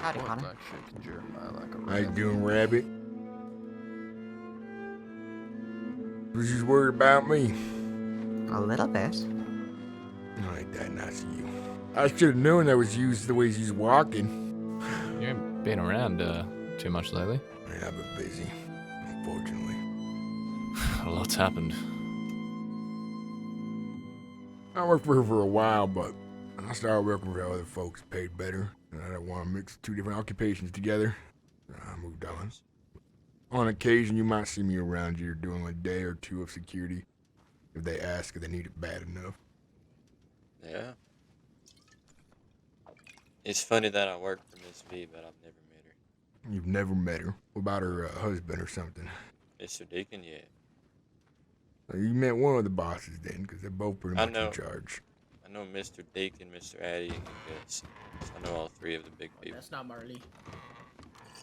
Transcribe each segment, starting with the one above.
Howdy, What Connor. black shaking Jeremiah like a How you rabbit? doing, Rabbit? Was just worried about me. A little bit. Oh, ain't that nice of you. I should have known that was you the way she's walking. You ain't been around too much lately. Yeah, I've been busy, unfortunately. A lot's happened. I worked for her for a while, but I started working for other folks paid better, and I didn't want to mix two different occupations together. So I moved on. On occasion, you might see me around here doing a day or two of security if they ask if they need it bad enough. Yeah. It's funny that I work for Miss V, but I've never met her. You've never met her. What about her husband or something? Mr. Deacon, yeah. You met one of the bosses then, because they're both pretty much in charge. I know Mr. Deacon, Mr. Addy, and Gus. So I know all three of the big people. That's not Marley.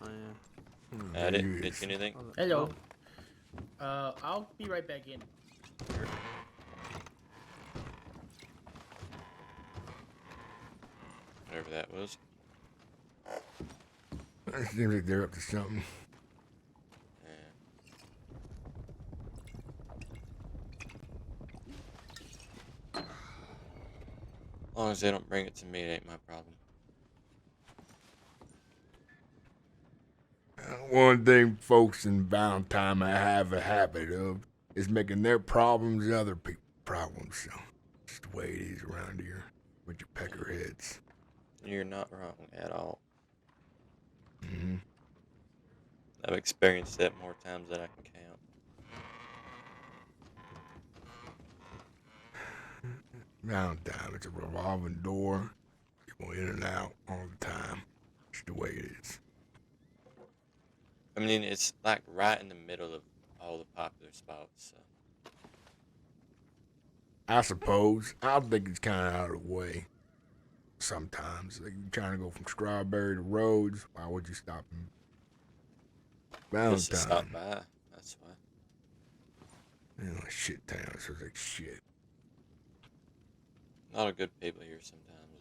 Oh, yeah. Addy, did you anything? Hello. I'll be right back in. Sure. Whatever that was. It seems like they're up to something. As long as they don't bring it to me, it ain't my problem. One thing folks in Valentine have a habit of is making their problems other people's problems. So it's the way it is around here with your peckerheads. You're not wrong at all. Mm-hmm. I've experienced that more times than I can count. Valentine, it's a revolving door. You go in and out all the time. It's the way it is. I mean, it's like right in the middle of all the popular spots. So. I suppose. I think it's kind of out of the way. Sometimes, like you're trying to go from Strawberry to Rhodes. Why would you stop in Valentine? Just to stop by. That's why. You know, shit town. So it's like shit. A lot of good people here sometimes,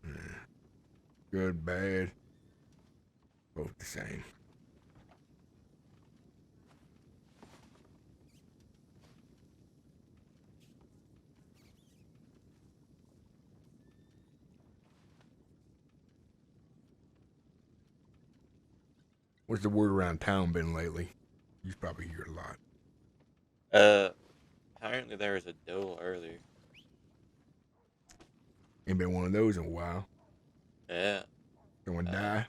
though. Yeah. Good, bad. Both the same. What's the word around town been lately? You probably hear a lot. Apparently there was a duel earlier. Ain't been one of those in a while. Yeah. Someone die?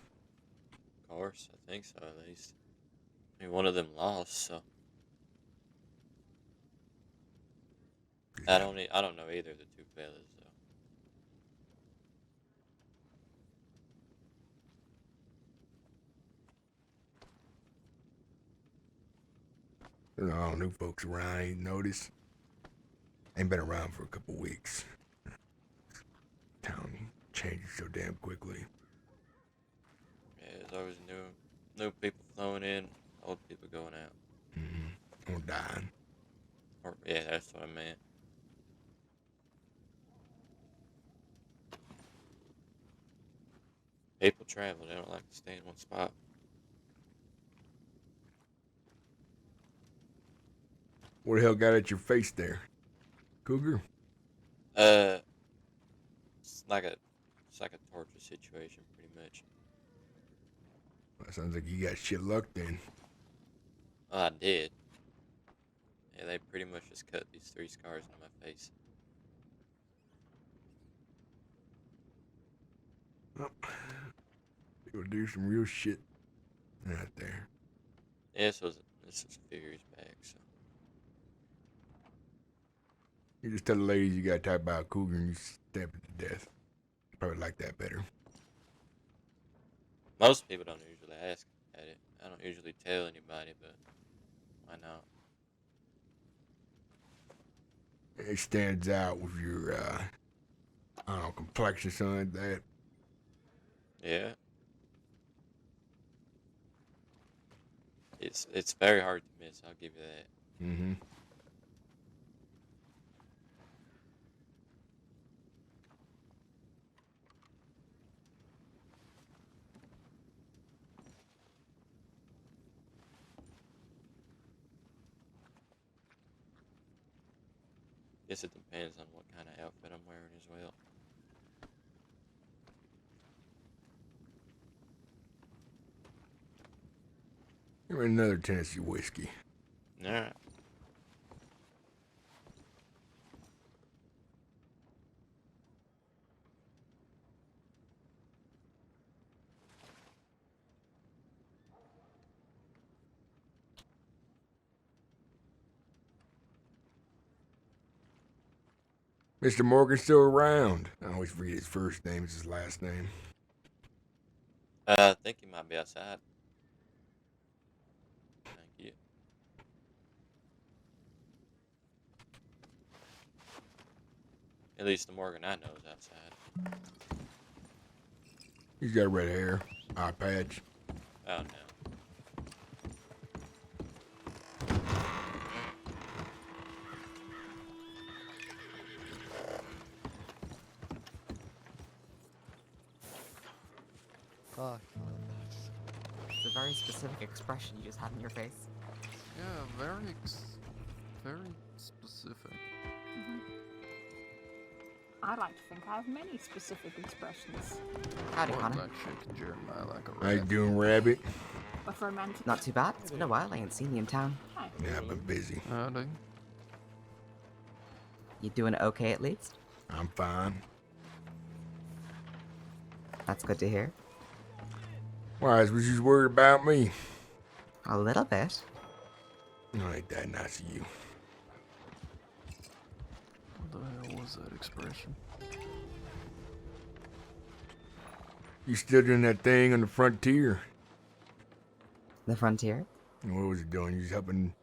Of course, I think so at least. I mean, one of them lost, so. I don't know either of the two fellas, though. There's all new folks around. I ain't noticed. Ain't been around for a couple weeks. Town changes so damn quickly. Yeah, there's always new people flowing in, old people going out. Mm-hmm. Or dying. Or yeah, that's what I meant. People travel, they don't like to stay in one spot. What the hell got at your face there? Cougar? It's like a torture situation, pretty much. That sounds like you got shit luck then. Well, I did. Yeah, they pretty much just cut these 3 scars on my face. Well, you'll do some real shit out there. Yeah, this was a few years back, so. You just tell the ladies you got type about a cougar and you stab it to death. Probably like that better. Most people don't usually ask at it. I don't usually tell anybody, but why not? It stands out with your, I don't know, complexion, something like that. Yeah. It's very hard to miss, I'll give you that. Mm-hmm. Guess it depends on what kind of outfit I'm wearing as well. Give me another Tennessee whiskey. Alright. Mr. Morgan's still around. I always forget his first name. It's his last name. I think he might be outside. Thank you. At least the Morgan I know is outside. He's got red hair, eye patch. Oh no. God. It's a very specific expression you just had in your face. Yeah, very specific. I like to think I have many specific expressions. Howdy, More Connor. like shaking Jeremiah like a How you rat. doing, Rabbit? But romantic. Not too bad. It's been a while. I ain't seen you in town. Hi. Yeah, I've been busy. Howdy. You doing okay at least? I'm fine. That's good to hear. Why, was you worried about me? A little bit. No, ain't that nice of you. What the hell was that expression? You still doing that thing on the frontier? The frontier? And what was it doing? You was helping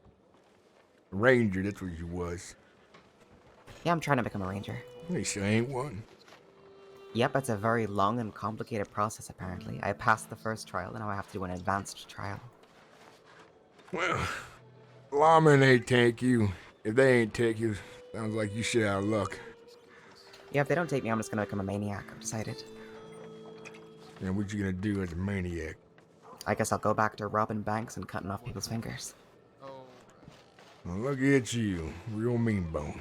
the ranger, that's what you was. Yeah, I'm trying to become a ranger. They still ain't one. Yep, it's a very long and complicated process apparently. I passed the first trial and now I have to do an advanced trial. Well, lawmen ain't take you. If they ain't take you, sounds like you shit out of luck. Yeah, if they don't take me, I'm just gonna become a maniac, I've decided. And what you gonna do as a maniac? I guess I'll go back to robbing banks and cutting off people's fingers. Well, look at you, real mean bone.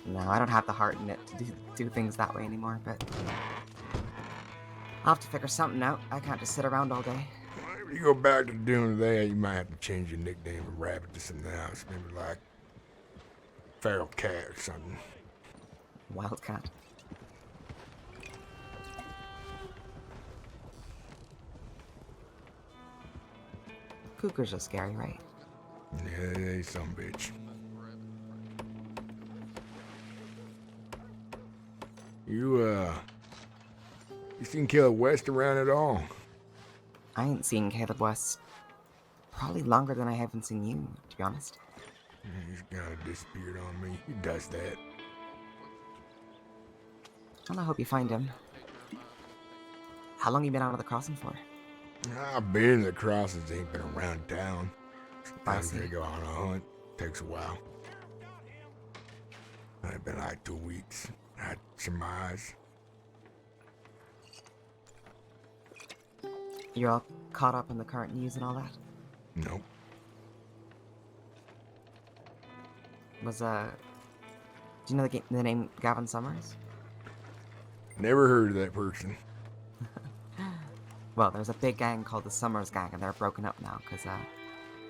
No, I don't have the heart in it to do things that way anymore, but I'll have to figure something out. I can't just sit around all day. Well, if you go back to doing that, you might have to change your nickname from Rabbit to something else. Maybe like Feral Cat or something. Wildcat. Cougars are scary, right? Yeah, they some bitch. You seen Caleb West around at all? I ain't seen Caleb West probably longer than I haven't seen you, to be honest. Yeah, he's kind of disappeared on me. He does that. Well, I hope you find him. How long you been out of the crossing for? I've been in the crosses, ain't been around town. I Sometimes see. they go on a hunt. Takes a while. I've been like 2 weeks. I surmise. You're all caught up in the current news and all that? Nope. Was, do you know the name Gavin Summers? Never heard of that person. Well, there's a big gang called the Summers Gang, and they're broken up now, because,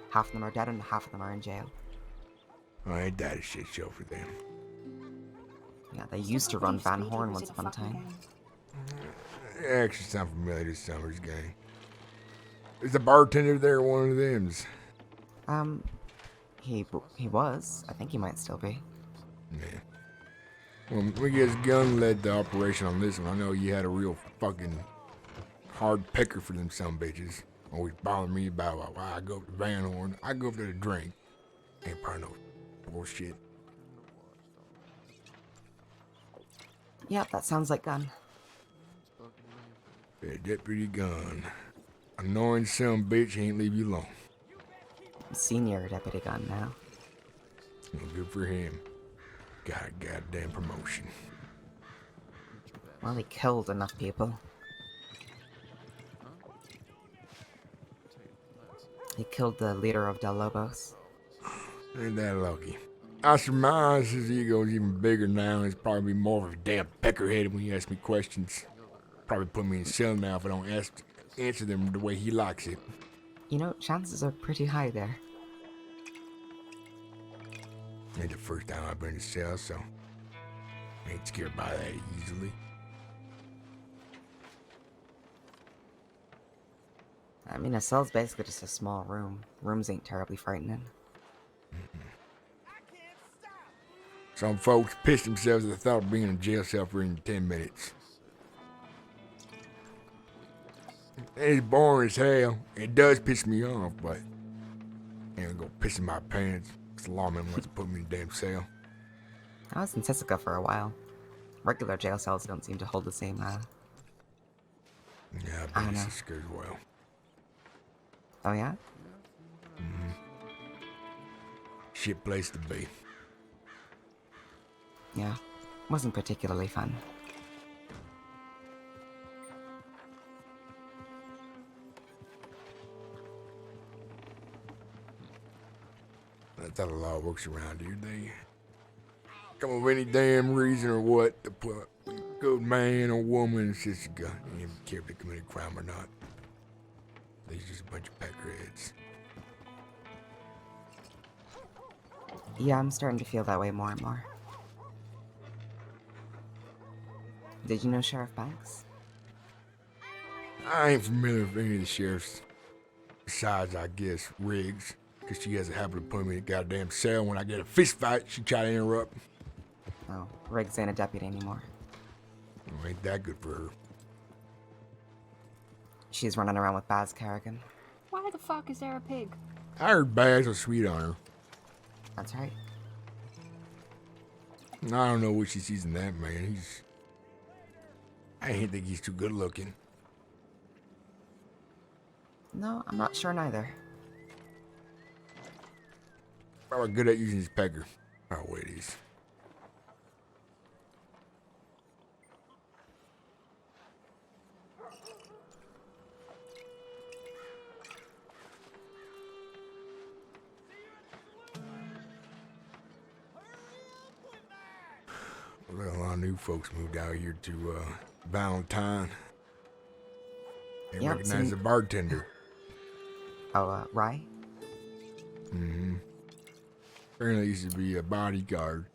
half of them are dead and half of them are in jail. Oh, ain't that a shit show for them? Yeah, they used to run Van Horn once upon a time. It actually sound familiar to Summers gang. Is the bartender there one of them's? He was. I think he might still be. Yeah. Well, we guess Gunn led the operation on this one. I know you had a real fucking hard picker for them sumbitches. Always bothering me about why I go up to Van Horn. I go up there to drink. Ain't probably no bullshit. Yeah, that sounds like Gun. Yeah, Deputy Gunn. Annoying sumbitch ain't leave you alone. Senior Deputy Gun now. Well, good for him. Got a goddamn promotion. Well, he killed enough people. He killed the leader of Del Lobos. Ain't that lucky? I surmise his ego's even bigger now. He's probably more of a damn peckerhead when he asks me questions. Probably put me in cell now if I don't answer them the way he likes it. You know, chances are pretty high there. Ain't the first time I've been in cell, so ain't scared by that easily. I mean, a cell's basically just a small room. Rooms ain't terribly frightening. Some folks piss themselves at the thought of being in a jail cell for even 10 minutes. It's boring as hell. It does piss me off, but I ain't gonna go piss in my pants. This lawman wants to put me in a damn cell. I was in Tessica for a while. Regular jail cells don't seem to hold the same, Yeah, I I don't bet know. it's good as well. Oh yeah? Shit place to be. Yeah. Wasn't particularly fun. That's how the law works around here. They come up with any damn reason or what to put a good man or woman in just a gun. You don't even care if they committed a crime or not. They're just a bunch of peckerheads. Yeah, I'm starting to feel that way more and more. Did you know Sheriff Banks? I ain't familiar with any of the sheriffs. Besides, I guess, Riggs. Because she has a habit of putting me in a goddamn cell. When I get a fist fight, she try to interrupt. Oh, Riggs ain't a deputy anymore. Oh, ain't that good for her. She's running around with Baz Kerrigan. Why the fuck is there a pig? I heard Baz was sweet on her. That's right. I don't know what she sees in that man. I ain't think he's too good looking. No, I'm not sure neither. Probably good at using his pecker. Oh, wait, he's. Well, a lot of new folks moved out here to Valentine. They Yep, recognize some- the bartender. Oh, Rye? Mm-hmm. Apparently, he used to be a bodyguard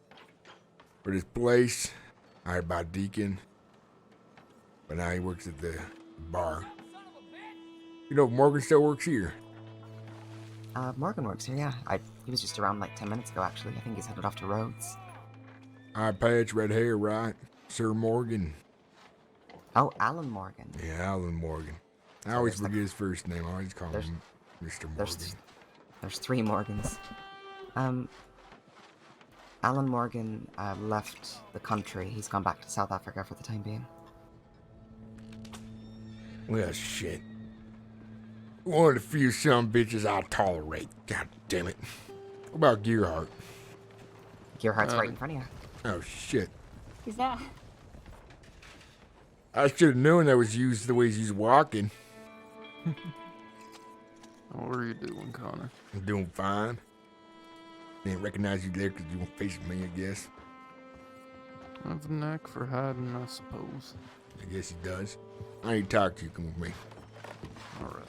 for this place, hired by Deacon. But now he works at the bar. You know, Morgan still works here. Morgan works here, yeah. He was just around like 10 minutes ago, actually. I think he's headed off to Rhodes. Eye patch, red hair, right? Sir Morgan. Oh, Alan Morgan. Yeah, Alan Morgan. I So always there's like- forget his first name. I always call there's- him Mr. Morgan. There's 3 Morgans. Alan Morgan left the country. He's gone back to South Africa for the time being. Well, shit. One of the few some bitches I tolerate. God damn it. What about Gearhart? Gearhart's right in front of you. Oh, shit. Is that? I should have known that was used the way he's walking. What are you doing, Connor? I'm doing fine. Didn't recognize you there because you weren't facing me, I guess. I have a knack for hiding, I suppose. I guess he does. I need to talk to you. Come with me. Alright.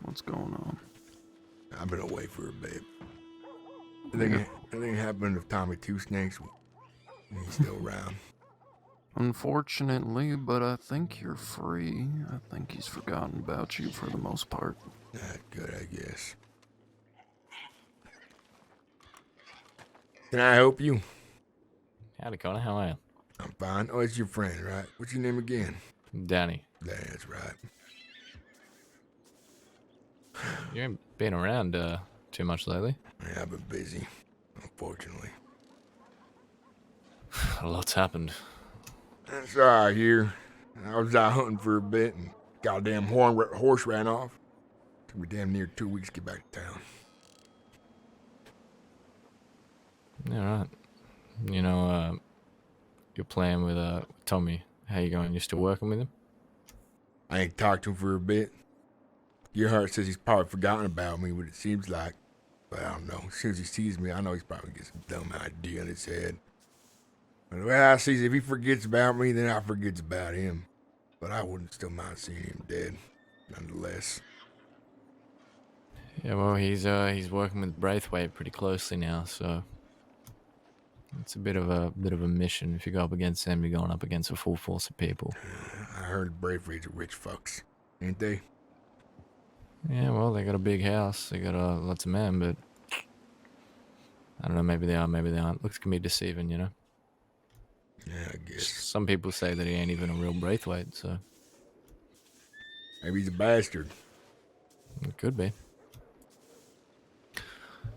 What's going on? I've been away for a bit. Anything happened to Tommy Two Snakes? He's still around. Unfortunately, but I think you're free. I think he's forgotten about you for the most part. That's good, I guess. Can I help you? Howdy, Connor. How are you? I'm fine. Oh, it's your friend, right? What's your name again? Danny. That's right. You ain't been around too much lately. Yeah, I've been busy, unfortunately. A lot's happened. That's all right here. I was out hunting for a bit and goddamn horse ran off. Took me damn near 2 weeks to get back to town. Yeah, right. You know, you're playing with Tommy. How you going? You still working with him? I ain't talked to him for a bit. Your heart says he's probably forgotten about me, what it seems like. But I don't know. As soon as he sees me, I know he's probably got some dumb idea in his head. But the way I see it, if he forgets about me, then I forgets about him. But I wouldn't still mind seeing him dead, nonetheless. Yeah, well, he's working with Braithwaite pretty closely now, so it's a bit of a mission. If you go up against them, you're going up against a full force of people. I heard Braithwaite's are rich fucks, ain't they? Yeah, well, they got a big house, they got lots of men, but I don't know. Maybe they are, maybe they aren't. Looks can be deceiving, you know. Yeah, I guess. Some people say that he ain't even a real Braithwaite, so Maybe he's a bastard. it could be.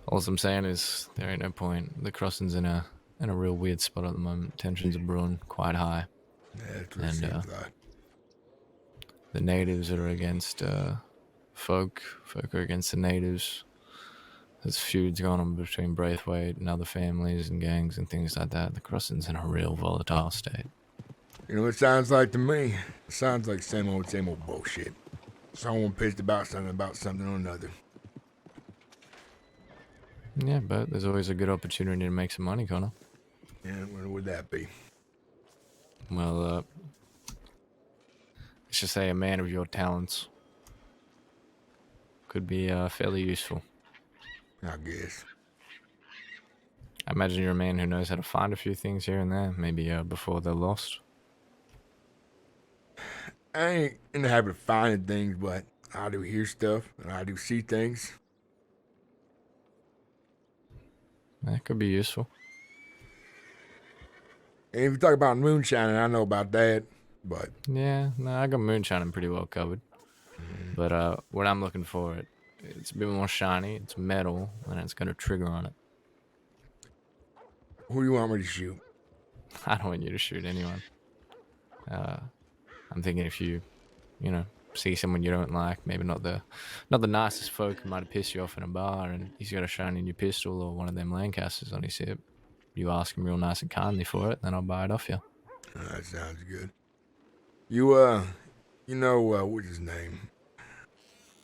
All I'm saying is there ain't no point. The crossing's in a real weird spot at the moment. Tensions are brewing quite high. Yeah, that's what it And, seems like. The natives are against folk are against the natives. There's feuds going on between Braithwaite and other families and gangs and things like that. The crossing's in a real volatile state. You know what it sounds like to me? It sounds like same old bullshit. Someone pissed about something or another. Yeah, but there's always a good opportunity to make some money, Connor. Yeah, what would that be? Well, let's just say a man of your talents could be fairly useful. I guess. I imagine you're a man who knows how to find a few things here and there, maybe before they're lost. I ain't in the habit of finding things, but I do hear stuff and I do see things. That could be useful. And if you talk about moonshining, I know about that, but Yeah, no, I got moonshining pretty well covered. But what I'm looking for, it's a bit more shiny, it's metal, and it's got a trigger on it. who do you want me to shoot? I don't want you to shoot anyone. I'm thinking if you see someone you don't like, maybe not the nicest folk who might have pissed you off in a bar, and he's got a shiny new pistol or one of them Lancasters on his hip. You ask him real nice and kindly for it, then I'll buy it off you. That sounds good. You, what's his name?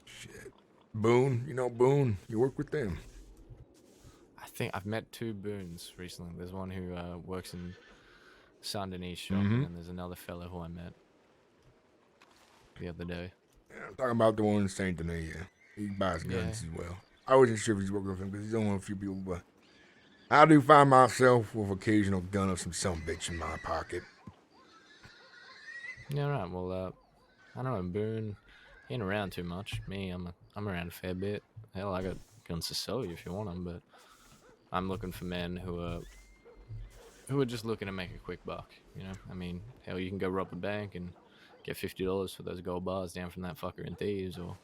Shit. Boone? You know Boone? You work with them? I think I've met two Boons recently. There's one who works in Saint Denis shop, Mhm. and there's another fella who I met the other day. Yeah, I'm talking about the one in Saint Denis, yeah. He buys guns as well. I wasn't sure if he's working with him because he's only one of a few people, but I do find myself with occasional gun of some bitch in my pocket. Yeah, right. Well, I don't know, Boone. He ain't around too much. Me, I'm around a fair bit. Hell, I got guns to sell you if you want them, but I'm looking for men who are just looking to make a quick buck. You know, I mean, hell, you can go rob a bank and get $50 for those gold bars down from that fucker in Thieves, or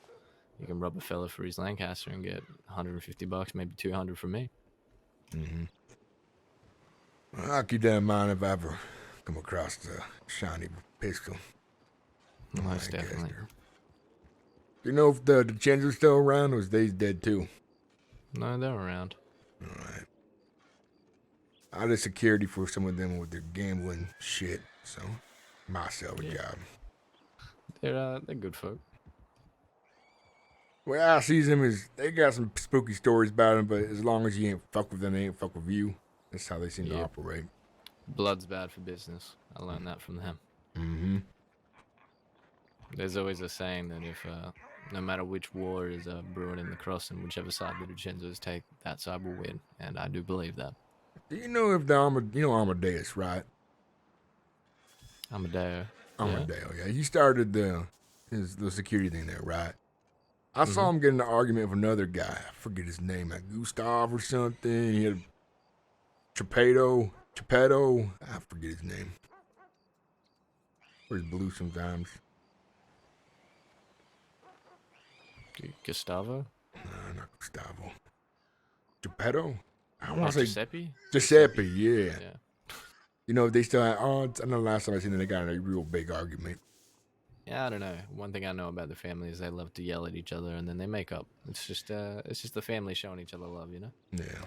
you can rob a fella for his Lancaster and get $150, maybe $200 from me. Mm-hmm. Well, I'll keep that in mind if I ever come across a shiny pistol. Most definitely. Do you know if the DeCenzo's still around or is they dead too? No, they're around. Alright. I did security for some of them with their gambling shit, so myself a job. They're good folk. The way I see them is they got some spooky stories about them, but as long as you ain't fuck with them, they ain't fuck with you. That's how they seem to operate. Blood's bad for business. I learned that from them. Mm-hmm. There's always a saying that if no matter which war is brewing in the crossing, whichever side the DeCenzos take, that side will win, and I do believe that. Do you know if the Amadeus, right? Amadeo. Amadeo, yeah. He started the security thing there, right? I saw him get in an argument with another guy. I forget his name, like Gustav or something. He had Geppetto. I forget his name. Or he's blue sometimes. Gustavo? No, not Gustavo. Geppetto? I want Oh, to say Giuseppe? Giuseppe, yeah. Yeah. You know, they still had, I know the last time I seen them, they got in a real big argument. Yeah, I don't know. One thing I know about the family is they love to yell at each other and then they make up. It's just the family showing each other love, you know? Yeah.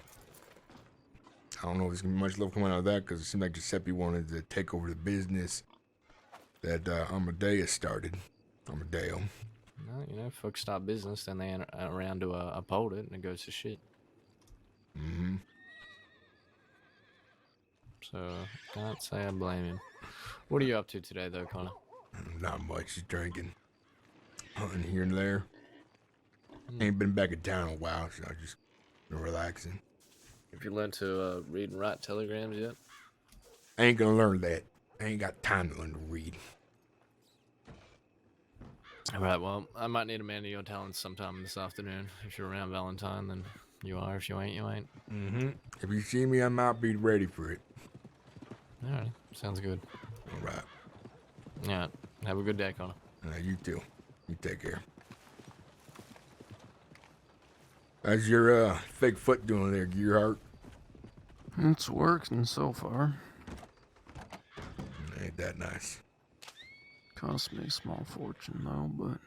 I don't know if there's gonna be much love coming out of that because it seemed like Giuseppe wanted to take over the business that Amadeus started. Amadeo. Well, you know, folks start business, then they ain't around to uphold it, and it goes to shit. Mm-hmm. So, can't say I blame him. What are you up to today, though, Connor? Not much. Just drinking. Hunting here and there. Ain't been back in town in a while, so I just been relaxing. Have you learned to read and write telegrams yet? I ain't gonna learn that. I ain't got time to learn to read. Alright, well, I might need a man of your talents sometime this afternoon. If you're around Valentine, then you are. If you ain't, you ain't. Mm-hmm. If you see me, I might be ready for it. Alright, sounds good. All right. Yeah, have a good day, Connor. You too. You take care. How's your fake foot doing there, Gearhart? It's working so far. Ain't that nice. Cost me a small fortune though, but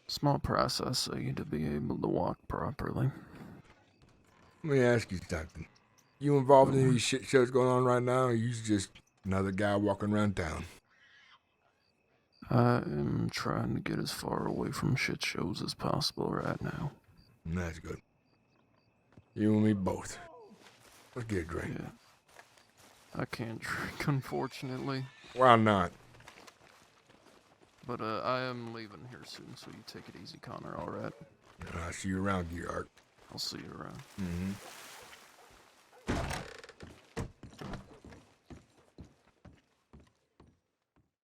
small process so you to be able to walk properly. Let me ask you something. You involved in these shit shows going on right now, or you just another guy walking around town? I am trying to get as far away from shit shows as possible right now. That's good. You and me both. Let's get a drink. Yeah. I can't drink, unfortunately. Why not? But I am leaving here soon, so you take it easy, Connor, alright? I'll see you around, Gearhart. I'll see you around. Mm-hmm.